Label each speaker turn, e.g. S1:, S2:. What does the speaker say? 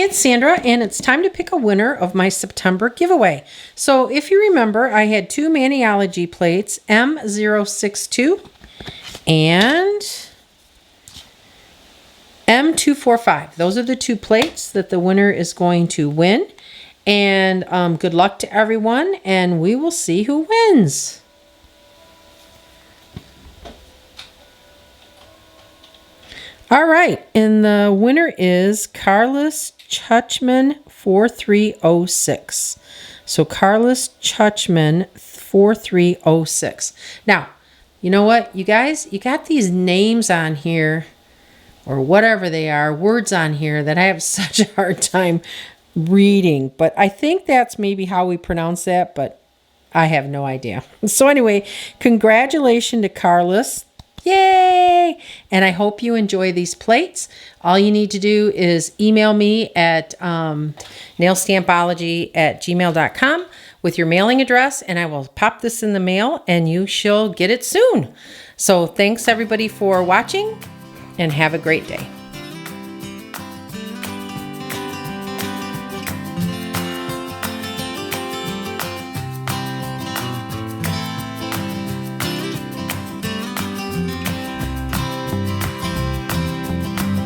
S1: Hi, it's Sandra, and it's time to pick a winner of my September giveaway. So if you remember, I had two Maniology plates, M062 and M245. Those are the two plates that the winner is going to win. And good luck to everyone, and we will see who wins. All right, and the winner is Carlos Chutchman 4306. So Carlos Chutchman 4306. Now, you know what, you guys? You got these names on here, or whatever they are, words on here that I have such a hard time reading. But I think that's maybe how we pronounce that, but I have no idea. So anyway, congratulations to Carlos. Yay! And I hope you enjoy these plates. All you need to do is email me at nailstampology@gmail.com with your mailing address, and I will pop this in the mail, and you shall get it soon. So thanks everybody for watching, and have a great day.